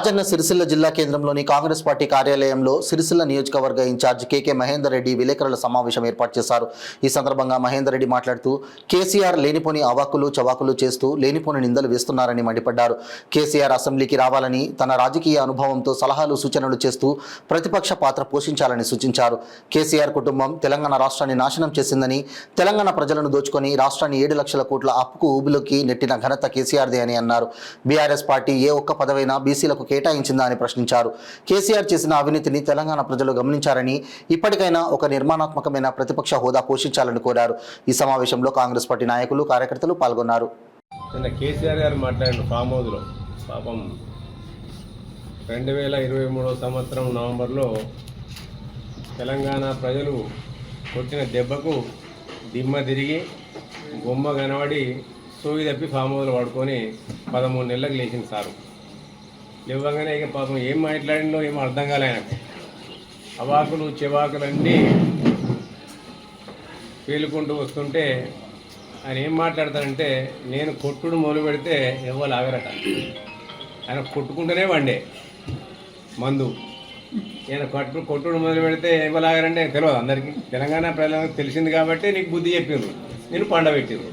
రాజన్న సిరిసిల్ల జిల్లా కేంద్రంలోని కాంగ్రెస్ పార్టీ కార్యాలయంలో సిరిసిల్ల నియోజకవర్గ ఇన్ఛార్జ్ కేకే మహేందర్ రెడ్డి విలేకరుల సమావేశం ఏర్పాటు చేశారు. ఈ సందర్భంగా మహేందర్ రెడ్డి మాట్లాడుతూ కేసీఆర్ లేనిపోని అవాకులు చవాకులు చేస్తూ లేనిపోని నిందలు వేస్తున్నారని మండిపడ్డారు. కేసీఆర్ అసెంబ్లీకి రావాలని, తన రాజకీయ అనుభవంతో సలహాలు సూచనలు చేస్తూ ప్రతిపక్ష పాత్ర పోషించాలని సూచించారు. కేసీఆర్ కుటుంబం తెలంగాణ రాష్ట్రాన్ని నాశనం చేసిందని, తెలంగాణ ప్రజలను దోచుకొని రాష్ట్రాన్ని 7 లక్షల కోట్ల అప్పుకు ఊబిలోకి నెట్టిన ఘనత కేసీఆర్దే అని అన్నారు. బీఆర్ఎస్ పార్టీ ఏ ఒక్క పదవైనా బీసీలకు కేటాయించిందా అని ప్రశ్నించారు. కేసీఆర్ చేసిన అవినీతిని తెలంగాణ ప్రజలు గమనించారని, ఇప్పటికైనా ఒక నిర్మాణాత్మకమైన ప్రతిపక్ష హోదా పోషించాలని కోరారు. ఈ సమావేశంలో కాంగ్రెస్ పార్టీ నాయకులు, కార్యకర్తలు పాల్గొన్నారు. కేసీఆర్ గారు మాట్లాడిన ఫామ్ హౌస్లో పాపం 2023 సంవత్సరం నవంబర్లో తెలంగాణ ప్రజలు కొట్టిన దెబ్బకు దిమ్మ తిరిగి బొమ్మ కనబడి సోయి తప్పి ఫామ్ హౌస్లో పడుకొని 13 నెలలకు లేచింది సారు. లేవగానే ఇక పాపం ఏం మాట్లాడిందో ఏమో అర్థం కాలే ఆయనకు. అవాకులు చెవాకులన్నీ పేలుకుంటూ వస్తుంటే ఆయన ఏం మాట్లాడతారంటే, నేను కొట్టుడు మొదలు పెడితే ఎవరు ఆగరట. ఆయన కొట్టుకుంటూనే వండే మందు. నేను కొట్టుడు మొదలు పెడితే ఎవరు ఆగరంటే తెలియదు అందరికీ. తెలంగాణ ప్రజలకు తెలిసింది కాబట్టి నీకు బుద్ధి చెప్పిండ్రు, నేను పండబెట్టిండ్రు.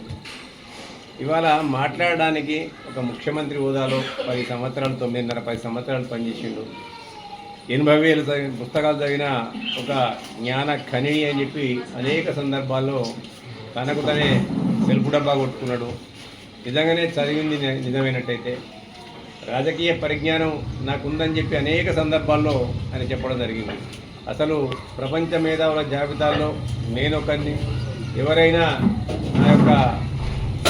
ఇవాళ మాట్లాడడానికి ఒక ముఖ్యమంత్రి హోదాలో 10 సంవత్సరాలు 9.5 సంవత్సరాలు పనిచేసిండు. 80,000 పుస్తకాలు చదివిన ఒక జ్ఞాన ఖనిని అని చెప్పి అనేక సందర్భాల్లో తనకు తనే సెల్ఫ్ డబ్బా కొట్టుకున్నాడు. నిజంగానే చదివింది నిజమైనట్టయితే రాజకీయ పరిజ్ఞానం నాకుందని చెప్పి అనేక సందర్భాల్లో ఆయన చెప్పడం జరిగింది. అసలు ప్రపంచ మేధావుల జాబితాలో నేనొకరిని. ఎవరైనా నా యొక్క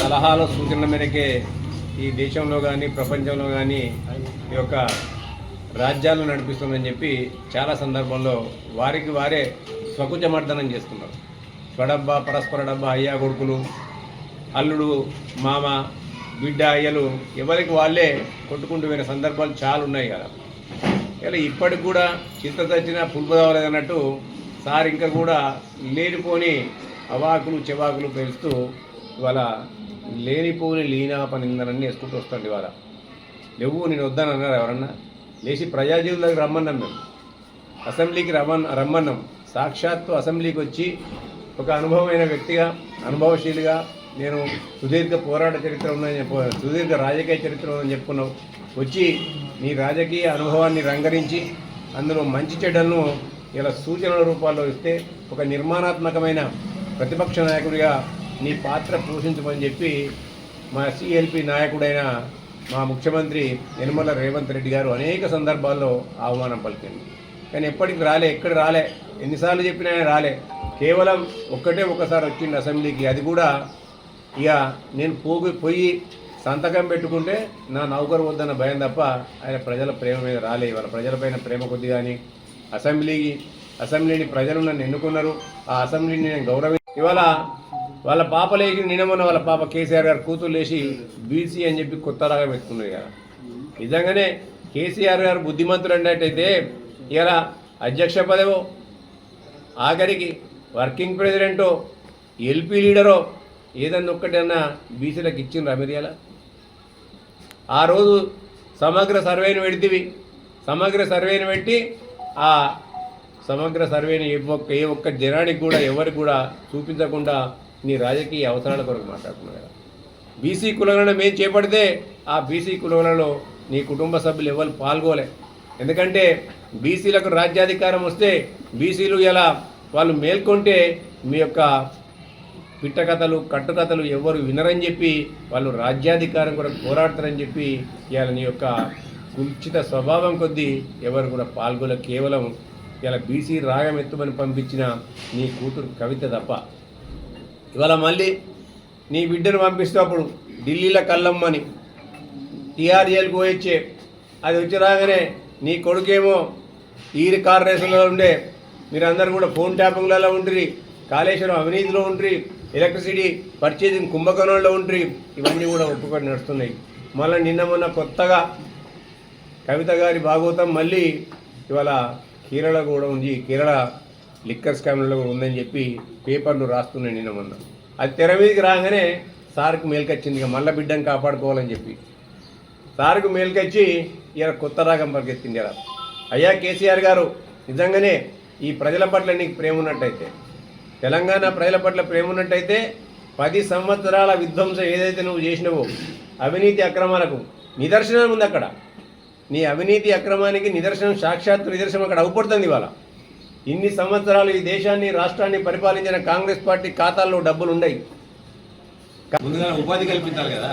సలహాల సూచనల మేరకే ఈ దేశంలో కానీ ప్రపంచంలో కానీ ఈ యొక్క రాజ్యాలను నడిపిస్తుందని చెప్పి చాలా సందర్భంలో వారికి వారే స్వకుచమర్దనం చేస్తున్నారు. స్వడబ్బా పరస్పర డబ్బా అయ్యా కొడుకులు, అల్లుడు మామ బిడ్డ అయ్యలు ఎవరికి వాళ్ళే కొట్టుకుంటూ పోయిన సందర్భాలు చాలా ఉన్నాయి కదా. ఇలా ఇప్పటికి కూడా చింత తెచ్చినా పులుపు అన్నట్టు సార్ ఇంకా కూడా లేనిపోని అవాకులు చెవాకులు పెంచుతూ ఇవాళ లేనిపోని లీనాపనిందనని వేసుకుంటూ వస్తుంది. ఇవాళ లేవు నేను వద్దని అన్నారు ఎవరన్నా. లేచి ప్రజాజీవులకు రమ్మన్నాం, మేము అసెంబ్లీకి రమ్మన్నాం. సాక్షాత్తు అసెంబ్లీకి వచ్చి ఒక అనుభవమైన వ్యక్తిగా, అనుభవశీలిగా, నేను సుదీర్ఘ పోరాట చరిత్ర ఉందని సుదీర్ఘ రాజకీయ చరిత్ర ఉందని చెప్పుకున్నావు. వచ్చి నీ రాజకీయ అనుభవాన్ని రంగరించి అందులో మంచి చెడ్డలను ఇలా సూచనల రూపాల్లో ఇస్తే ఒక నిర్మాణాత్మకమైన ప్రతిపక్ష నాయకుడిగా నీ పాత్ర పోషించమని చెప్పి మా సిఎల్పి నాయకుడైన మా ముఖ్యమంత్రి యనమల రేవంత్ రెడ్డి గారు అనేక సందర్భాల్లో ఆహ్వానం పలికింది. కానీ ఎప్పటికి రాలే, ఎక్కడ రాలే. ఎన్నిసార్లు చెప్పినా రాలే. కేవలం ఒకసారి వచ్చింది అసెంబ్లీకి. అది కూడా ఇక నేను పోయి సంతకం పెట్టుకుంటే నా నౌకరు వద్దన్న భయం తప్ప ఆయన ప్రజల ప్రేమ మీద రాలే. వాళ్ళ ప్రజలపైన ప్రేమ కొద్ది కానీ అసెంబ్లీని ప్రజలు నన్ను ఎన్నుకున్నారు. ఆ అసెంబ్లీని నేను ఇవాళ వాళ్ళ పాప లేచి నిన్నమన్న వాళ్ళ పాప కేసీఆర్ గారు కూతురు లేచి బీసీ అని చెప్పి కొత్తలాగా పెట్టుకున్నారు కదా. నిజంగానే కేసీఆర్ గారు బుద్ధిమంతులు అన్నట్టయితే ఇలా అధ్యక్ష పదవో, ఆఖరికి వర్కింగ్ ప్రెసిడెంటో, ఎల్పీ లీడరో ఏదన్నా ఒక్కటన్నా బీసీలకు ఇచ్చిండ్రు అమెరియాల. ఆ రోజు సమగ్ర సర్వేని పెడితివి. సమగ్ర సర్వేని పెట్టి ఆ సమగ్ర సర్వేని ఏ ఒక్క జనానికి కూడా ఎవరికి కూడా చూపించకుండా నీ రాజకీయ అవసరాల కొరకు మాట్లాడుతున్నావు కదా. బీసీ కులగణన మేము చేపడితే ఆ బీసీ కులగణలో నీ కుటుంబ సభ్యులు ఎవరు పాల్గొలే. ఎందుకంటే బీసీలకు రాజ్యాధికారం వస్తే బీసీలు ఇలా వాళ్ళు మేల్కొంటే మీ యొక్క పిట్టకథలు కట్టుకథలు ఎవరు వినరని చెప్పి వాళ్ళు రాజ్యాధికారం కూడా పోరాడతారని చెప్పి ఇవాళ నీ యొక్క కుచిత స్వభావం కొద్దీ ఎవరు కూడా పాల్గొల. కేవలం ఇలా బీసీ రాగం ఎత్తుమని పంపించిన నీ కూతురు కవిత తప్ప. ఇవాళ మళ్ళీ నీ బిడ్డను పంపిస్తూ అప్పుడు ఢిల్లీలో కల్లమ్మని టీఆర్ఏలకు పోయిచ్చే అది వచ్చి రాగానే నీ కొడుకేమో ఈ కార్ రేసులలో ఉండే, మీరందరూ కూడా ఫోన్ ట్యాపింగ్లలో ఉండ్రి, కాళేశ్వరం అవినీతిలో ఉండ్రి, ఎలక్ట్రిసిటీ పర్చేసింగ్ కుంభకోణంలో ఉండ్రి, ఇవన్నీ కూడా ఒప్పుకొని నడుస్తున్నాయి. మళ్ళీ నిన్న మొన్న కొత్తగా కవిత గారి భాగవతం మళ్ళీ ఇవాళ కేరళ కూడా ఉంది, కేరళ లిక్కర్ స్కామ్లలో ఉందని చెప్పి పేపర్లు రాస్తున్నాయి నిన్న మొన్న. అది తెర మీదకి రాగానే సార్కి మేల్కొచ్చింది, ఇక మళ్ళీ బిడ్డను కాపాడుకోవాలని చెప్పి. తారుకు మేలుకొచ్చి ఇలా కొత్త రాగం పరిగెత్తింది ఇలా. అయ్యా కేసీఆర్ గారు, నిజంగానే ఈ ప్రజల పట్ల నీకు ప్రేమ ఉన్నట్టయితే, తెలంగాణ ప్రజల పట్ల ప్రేమ ఉన్నట్టయితే 10 సంవత్సరాల విధ్వంసం ఏదైతే నువ్వు చేసినావో అవినీతి అక్రమాలకు నిదర్శనం ఉంది అక్కడ. నీ అవినీతి అక్రమానికి నిదర్శనం, సాక్షాత్తు నిదర్శనం అక్కడ అవుపడుతుంది. ఇవాళ ఇన్ని సంవత్సరాలు ఈ దేశాన్ని రాష్ట్రాన్ని పరిపాలించిన కాంగ్రెస్ పార్టీ ఖాతాల్లో డబ్బులు ఉన్నాయి. ముందుగా ఉపాధి కల్పించాలి కదా,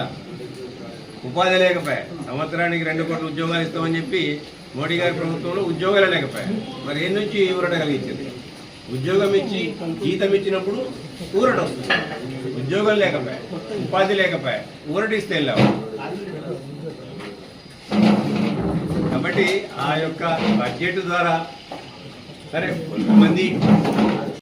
ఉపాధి లేకపోయా. సంవత్సరానికి 2 కోట్ల ఉద్యోగాలు ఇస్తామని చెప్పి మోడీ గారి ప్రభుత్వంలో ఉద్యోగాలు లేకపోయా. మరి ఏం నుంచి ఊరట కలిగించింది? ఉద్యోగం ఇచ్చి జీతం ఇచ్చినప్పుడు ఊరట వస్తుంది. ఉద్యోగం లేకపోయా, ఉపాధి లేకపోయా, ఊరటిస్తే వెళ్ళావు. కాబట్టి ఆ యొక్క బడ్జెట్ ద్వారా సరే కొంతమంది